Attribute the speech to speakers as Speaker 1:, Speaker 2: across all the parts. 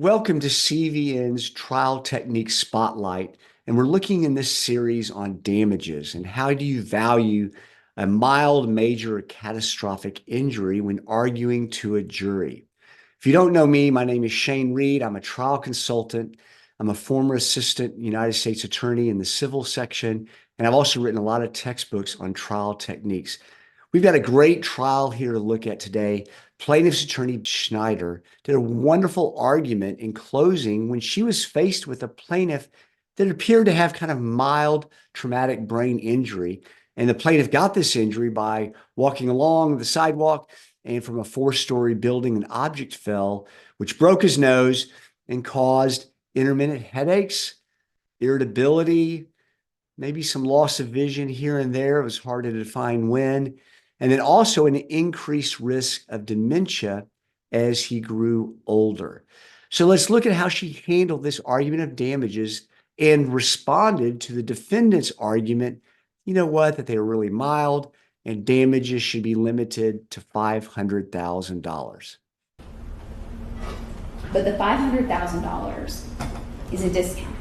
Speaker 1: Welcome to CVN's Trial Technique Spotlight, and we're looking in this series on damages and how do you value a mild, major, or catastrophic injury when arguing to a jury. If you don't know me, my name is Shane Reed. I'm a trial consultant. I'm a former assistant United States attorney in the civil section, and I've also written a lot of textbooks on trial techniques. We've got a great trial here to look at today. Plaintiff's attorney Schneider did a wonderful argument in closing when she was faced with a plaintiff that appeared to have kind of mild traumatic brain injury. And the plaintiff got this injury by walking along the sidewalk, and from a four-story building, an object fell, which broke his nose and caused intermittent headaches, irritability, maybe some loss of vision here and there. It was hard to define when. And then also an increased risk of dementia as he grew older. So let's look at how she handled this argument of damages and responded to the defendant's argument, you know what, that they were really mild and damages should be limited to $500,000.
Speaker 2: But the $500,000 is a discount.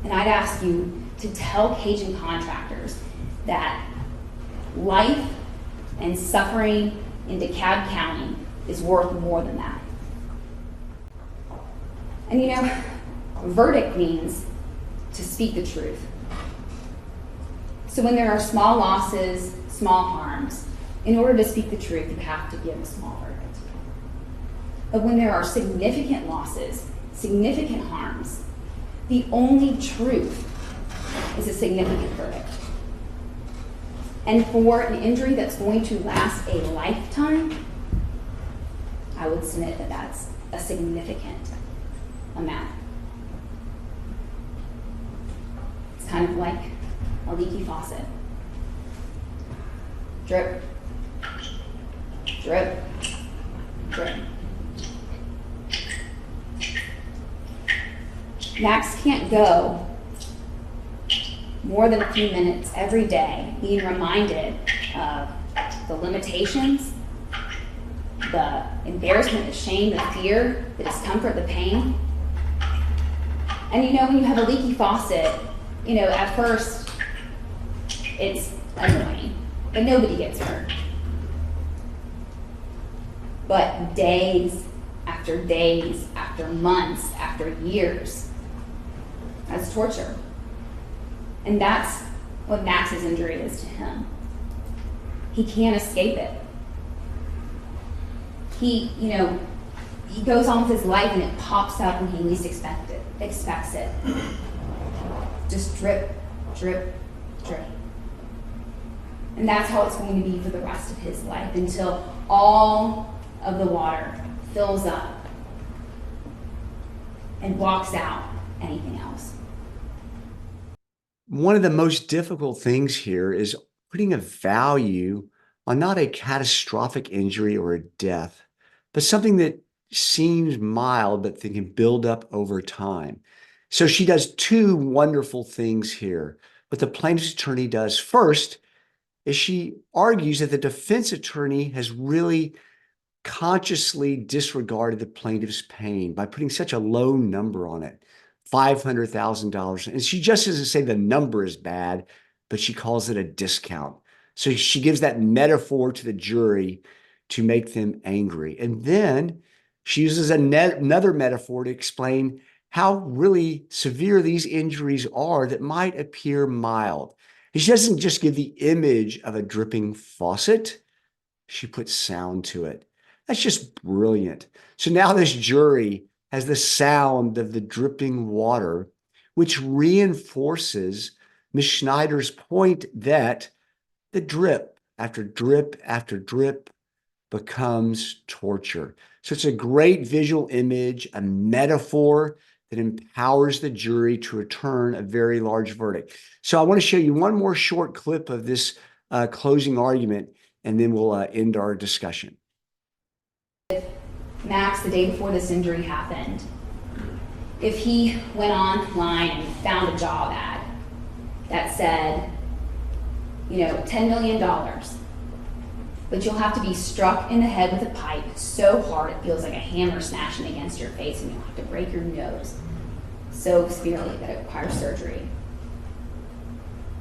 Speaker 2: And I'd ask you to tell Cajun contractors that life and suffering in DeKalb County is worth more than that. And you know, verdict means to speak the truth. So when there are small losses, small harms, in order to speak the truth, you have to give a small verdict. But when there are significant losses, significant harms, the only truth is a significant verdict. And for an injury that's going to last a lifetime, I would submit that that's a significant amount. It's kind of like a leaky faucet. Drip, drip, drip. Max can't go more than a few minutes every day being reminded of the limitations, the embarrassment, the shame, the fear, the discomfort, the pain. And you know, when you have a leaky faucet, you know, at first it's annoying, but nobody gets hurt. But days after months, after years, that's torture. And that's what Max's injury is to him. He can't escape it. He goes on with his life and it pops up when he least expects it. Just drip, drip, drip. And that's how it's going to be for the rest of his life until all of the water fills up and blocks out anything else.
Speaker 1: One of the most difficult things here is putting a value on not a catastrophic injury or a death, but something that seems mild, but that can build up over time. So she does two wonderful things here. What the plaintiff's attorney does first is she argues that the defense attorney has really consciously disregarded the plaintiff's pain by putting such a low number on it. $500,000. And she just doesn't say the number is bad, but she calls it a discount. So she gives that metaphor to the jury to make them angry. And then she uses another metaphor to explain how really severe these injuries are that might appear mild. And she doesn't just give the image of a dripping faucet, she puts sound to it. That's just brilliant. So now this jury has the sound of the dripping water, which reinforces Ms. Schneider's point that the drip after drip after drip becomes torture. So it's a great visual image, a metaphor that empowers the jury to return a very large verdict. So I want to show you one more short clip of this closing argument, and then we'll end our discussion.
Speaker 2: Max, the day before this injury happened, if he went online and found a job ad that said, $10 million, but you'll have to be struck in the head with a pipe so hard it feels like a hammer smashing against your face, and you'll have to break your nose so severely that it requires surgery.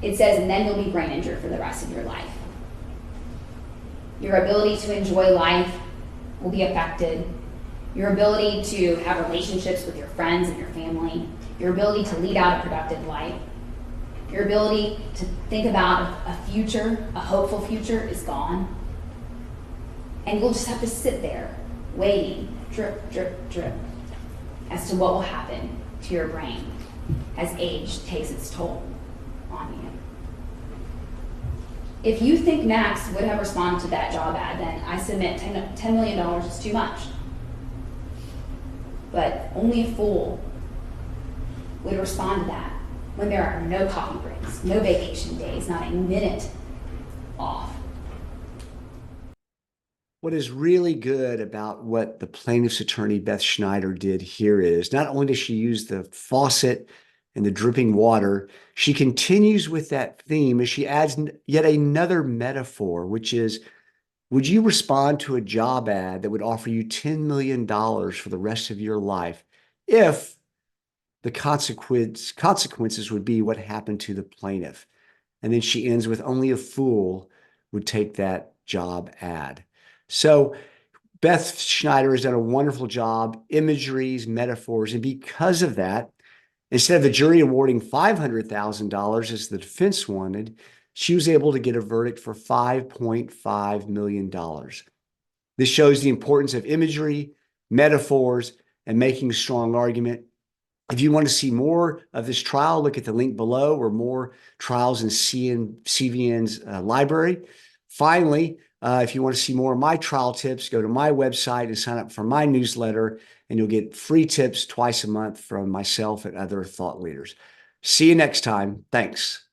Speaker 2: It says, and then you'll be brain injured for the rest of your life. Your ability to enjoy life will be affected. Your ability to have relationships with your friends and your family. Your ability to lead out a productive life. Your ability to think about a future, a hopeful future, is gone. And you'll just have to sit there, waiting, drip, drip, drip, as to what will happen to your brain as age takes its toll on you. If you think Max would have responded to that job ad, then I submit $10 million is too much. But only a fool would respond to that when there are no coffee breaks, no vacation days, not a minute off.
Speaker 1: What is really good about what the plaintiff's attorney, Beth Schneider, did here is not only does she use the faucet and the dripping water, she continues with that theme as she adds yet another metaphor, which is, would you respond to a job ad that would offer you $10 million for the rest of your life if the consequences would be what happened to the plaintiff? And then she ends with, only a fool would take that job ad. So Beth Schneider has done a wonderful job, imageries, metaphors, and because of that, instead of the jury awarding $500,000 as the defense wanted, she was able to get a verdict for $5.5 million. This shows the importance of imagery, metaphors, and making a strong argument. If you want to see more of this trial, look at the link below, or more trials in CVN's library. Finally, if you want to see more of my trial tips, go to my website and sign up for my newsletter, and you'll get free tips twice a month from myself and other thought leaders. See you next time. Thanks.